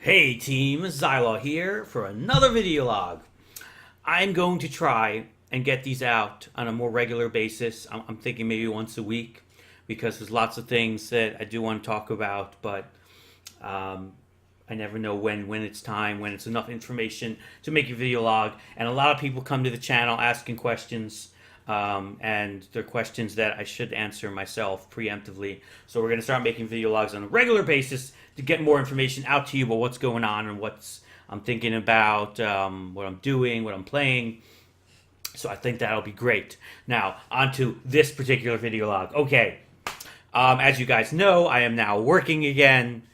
Hey team, Zhylaw here for another video log. I'm going to try and get these out on a more regular basis. I'm thinking maybe once a week because there's lots of things that I do want to talk about, but um, I never know when it's time, when it's enough information to make a video log. And a lot of people come to the channel asking questions, and they're questions that I should answer myself preemptively. So we're going to start making video logs on a regular basis to get more information out to you about what's going on and what's I'm thinking about, what I'm doing, what I'm playing. So I think that'll be great. Now, on to this particular video log. Okay, as you guys know, I am now working again,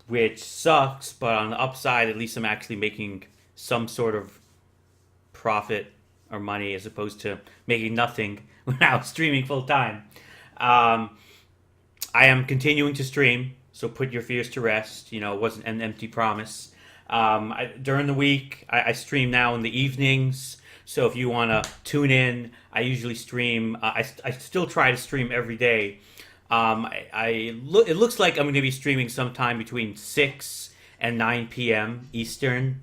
which sucks, but on the upside, at least I'm actually making some sort of profit or money as opposed to making nothing when I was streaming full time. Um, I am continuing to stream, so put your fears to rest. You know, it wasn't an empty promise. During the week, I stream now in the evenings. So if you want to tune in, I usually stream. I still try to stream every day. It looks like I'm going to be streaming sometime between 6 and 9 p.m. Eastern.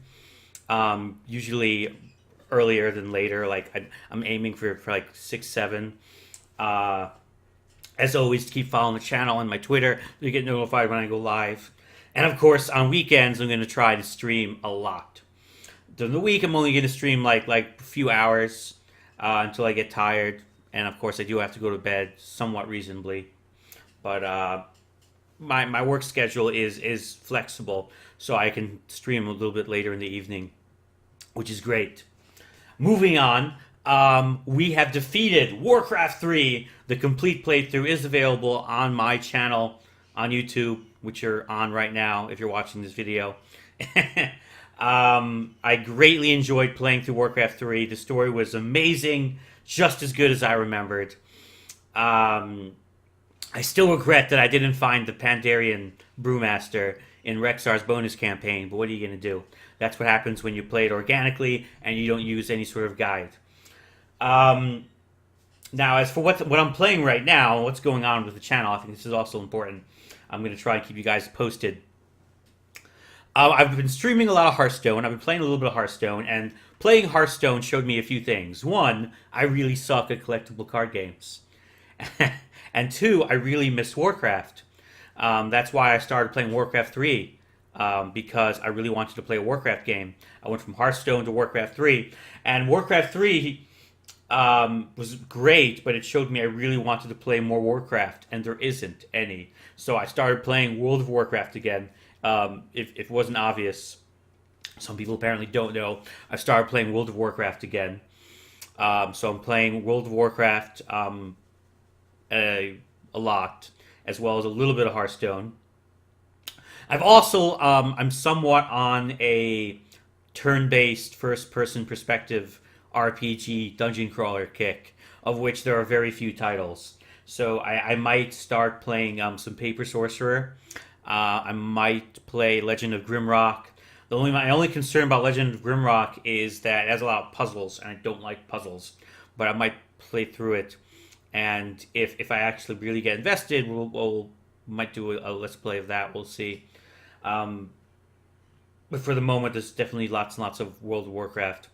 Usually earlier than later. I'm aiming for like 6, 7. As always, keep following the channel on my Twitter so you get notified when I go live. And of course, on weekends, I'm going to try to stream a lot. During the week, I'm only going to stream like a few hours until I get tired. And of course, I do have to go to bed somewhat reasonably. But my work schedule is flexible, so I can stream a little bit later in the evening, which is great. Moving on, we have defeated Warcraft 3. The complete playthrough is available on my channel on YouTube, which you're on right now if you're watching this video. I greatly enjoyed playing through Warcraft 3. The story was amazing, just as good as I remembered. I still regret that I didn't find the Pandarian Brewmaster in Rexar's bonus campaign, but what are you going to do? That's what happens when you play it organically and you don't use any sort of guide. Now, as for what I'm playing right now, what's going on with the channel, I think this is also important. I'm going to try and keep you guys posted. I've been streaming a lot of Hearthstone. I've been playing a little bit of Hearthstone, and playing Hearthstone showed me a few things. One, I really suck at collectible card games. And two, I really miss Warcraft. That's why I started playing Warcraft 3, because I really wanted to play a Warcraft game. I went from Hearthstone to Warcraft 3, and Warcraft 3 was great, but it showed me I really wanted to play more Warcraft, and there isn't any. So I started playing World of Warcraft again. If it wasn't obvious, some people apparently don't know, I started playing World of Warcraft again. So I'm playing World of Warcraft a lot, as well as a little bit of Hearthstone. I've also, I'm somewhat on a turn-based first-person perspective RPG dungeon crawler kick, of which there are very few titles. So I might start playing some Paper Sorcerer. I might play Legend of Grimrock. My only concern about Legend of Grimrock is that it has a lot of puzzles, and I don't like puzzles. But I might play through it, and if I actually really get invested, we'll might do a let's play of that. We'll see. But for the moment, there's definitely lots and lots of World of Warcraft.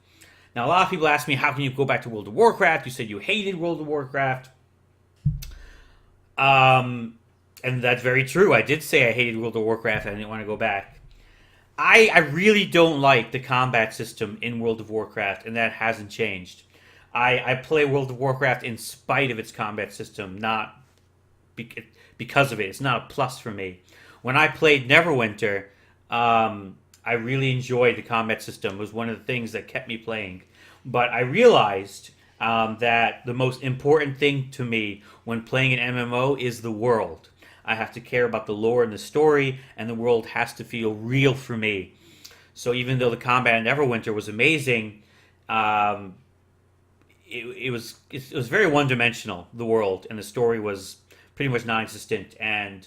Now, a lot of people ask me, how can you go back to World of Warcraft? You said you hated World of Warcraft. And that's very true. I did say I hated World of Warcraft and I didn't want to go back. I really don't like the combat system in World of Warcraft, and that hasn't changed. I play World of Warcraft in spite of its combat system, not because of it. It's not a plus for me. When I played Neverwinter, I really enjoyed the combat system. It was one of the things that kept me playing. But I realized that the most important thing to me when playing an MMO is the world. I have to care about the lore and the story, and the world has to feel real for me. So even though the combat in Neverwinter was amazing, it was very one-dimensional, the world, and the story was pretty much non-existent, and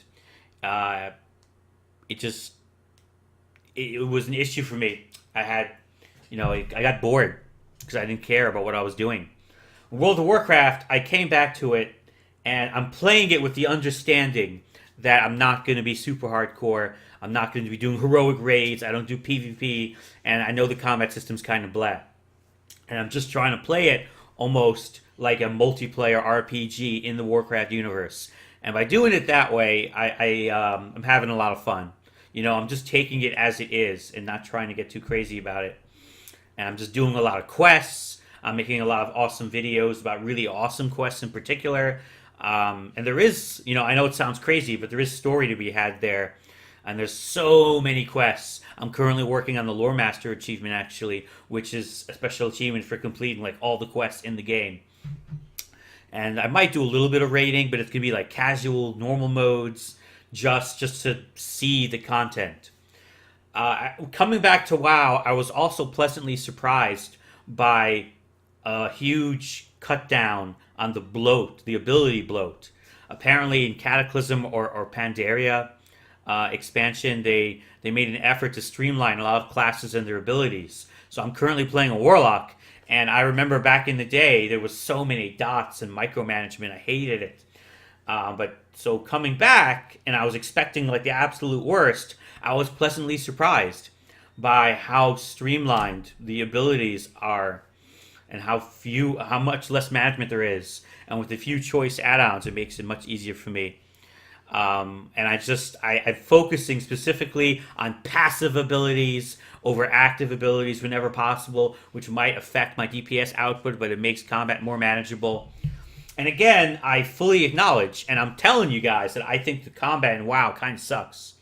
it was an issue for me. I got bored because I didn't care about what I was doing. World of Warcraft, I came back to it, and I'm playing it with the understanding that I'm not going to be super hardcore. I'm not going to be doing heroic raids. I don't do PvP, and I know the combat system's kind of blah. And I'm just trying to play it almost like a multiplayer RPG in the Warcraft universe. And by doing it that way, I'm having a lot of fun. I'm just taking it as it is and not trying to get too crazy about it. And I'm just doing a lot of quests. I'm making a lot of awesome videos about really awesome quests in particular. And there is, I know it sounds crazy, but there is story to be had there. And there's so many quests. I'm currently working on the Lore Master achievement, actually, which is a special achievement for completing like all the quests in the game. And I might do a little bit of raiding, but it's gonna be like casual, normal modes, just to see the content. Coming back to WoW, I was also pleasantly surprised by a huge cut down on the bloat, the ability bloat. Apparently, in Cataclysm or Pandaria expansion, they made an effort to streamline a lot of classes and their abilities. So I'm currently playing a Warlock, and I remember back in the day there was so many dots and micromanagement. I hated it. But so coming back, and I was expecting like the absolute worst, I was pleasantly surprised by how streamlined the abilities are and how much less management there is. And with a few choice add-ons, it makes it much easier for me. And I'm focusing specifically on passive abilities over active abilities whenever possible, which might affect my DPS output, but it makes combat more manageable. And again, I fully acknowledge, and I'm telling you guys that I think the combat in WoW kind of sucks.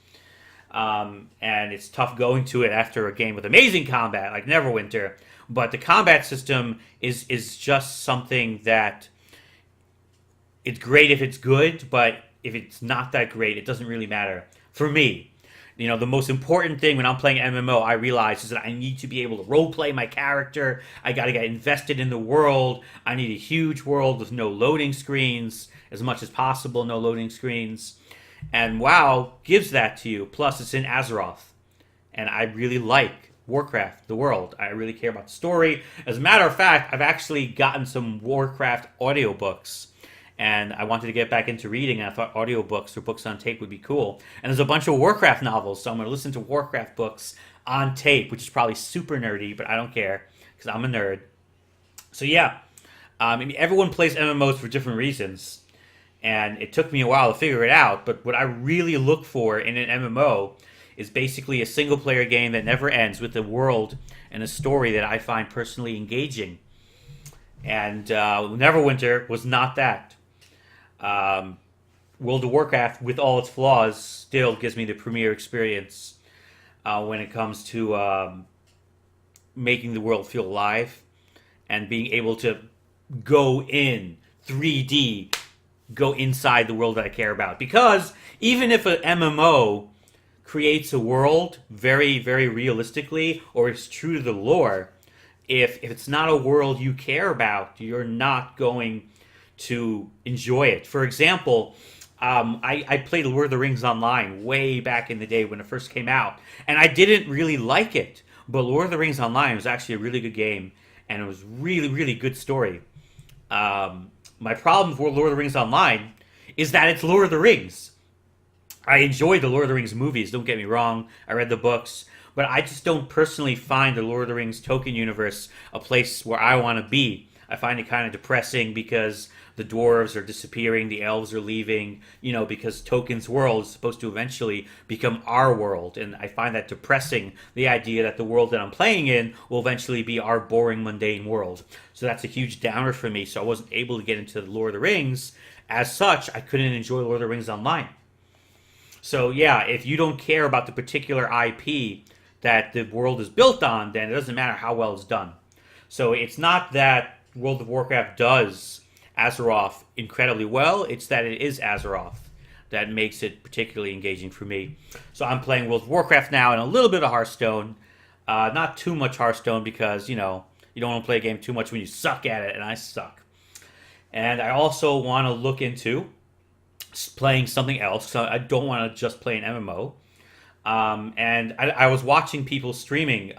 And it's tough going to it after a game with amazing combat like Neverwinter. But the combat system is just something that it's great if it's good, but if it's not that great, it doesn't really matter. For me, the most important thing when I'm playing MMO, I realize, is that I need to be able to roleplay my character. I got to get invested in the world. I need a huge world with no loading screens, as much as possible, no loading screens. And WoW gives that to you. Plus, it's in Azeroth. And I really like Warcraft, the world. I really care about the story. As a matter of fact, I've actually gotten some Warcraft audiobooks. And I wanted to get back into reading, and I thought audiobooks or books on tape would be cool. And there's a bunch of Warcraft novels, so I'm going to listen to Warcraft books on tape, which is probably super nerdy, but I don't care, because I'm a nerd. So yeah, everyone plays MMOs for different reasons. And it took me a while to figure it out, but what I really look for in an MMO is basically a single-player game that never ends, with a world and a story that I find personally engaging. And Neverwinter was not that. World of Warcraft, with all its flaws, still gives me the premier experience when it comes to making the world feel alive and being able to go in 3D, go inside the world that I care about. Because even if an MMO creates a world very, very realistically, or is true to the lore, if it's not a world you care about, you're not going to enjoy it. For example, I played Lord of the Rings Online way back in the day when it first came out, and I didn't really like it. But Lord of the Rings Online was actually a really good game, and it was really, really good story. My problem with Lord of the Rings Online is that it's Lord of the Rings. I enjoyed the Lord of the Rings movies, don't get me wrong. I read the books. But I just don't personally find the Lord of the Rings Tolkien universe a place where I want to be. I find it kind of depressing because the dwarves are disappearing, the elves are leaving, because Tolkien's world is supposed to eventually become our world. And I find that depressing, the idea that the world that I'm playing in will eventually be our boring, mundane world. So that's a huge downer for me. So I wasn't able to get into the Lord of the Rings. As such, I couldn't enjoy Lord of the Rings Online. So yeah, if you don't care about the particular IP that the world is built on, then it doesn't matter how well it's done. So it's not that World of Warcraft does Azeroth incredibly well, it's that it is Azeroth that makes it particularly engaging for me. So I'm playing World of Warcraft now and a little bit of Hearthstone. Not too much Hearthstone because, you don't want to play a game too much when you suck at it, and I suck. And I also want to look into playing something else, so I don't want to just play an MMO. And I was watching people streaming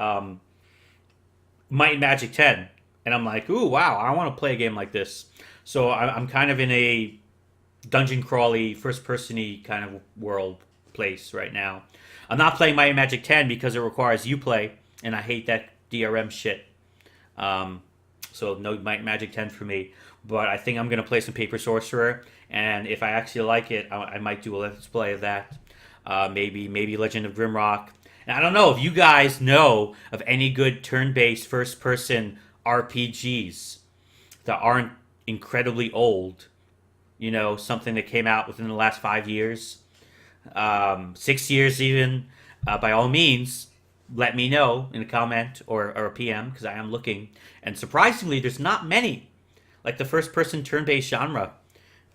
Might and Magic 10, and I'm like, ooh, wow, I want to play a game like this. So I'm kind of in a dungeon crawly, first persony kind of world place right now. I'm not playing Might and Magic 10 because it requires Uplay, and I hate that DRM shit. So no Might and Magic 10 for me. But I think I'm gonna play some Paper Sorcerer, and if I actually like it, I might do a let's play of that. Maybe Legend of Grimrock. And I don't know if you guys know of any good turn-based first-person RPGs that aren't incredibly old. You know, something that came out within the last 5 years, 6 years even. By all means, let me know in a comment or a PM because I am looking. And surprisingly, there's not many. Like the first-person turn-based genre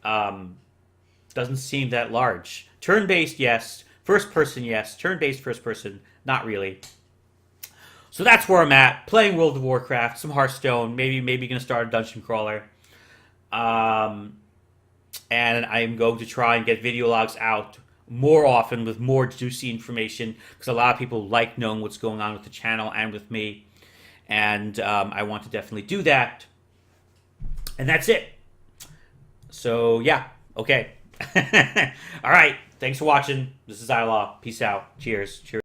doesn't seem that large. Turn-based, yes. First-person, yes. Turn-based first-person, not really. So that's where I'm at. Playing World of Warcraft, some Hearthstone, maybe gonna start a dungeon crawler. And I'm going to try and get video logs out more often with more juicy information because a lot of people like knowing what's going on with the channel and with me. And I want to definitely do that. And that's it. So, yeah. Okay. All right. Thanks for watching. This is Zhylaw. Peace out. Cheers. Cheers.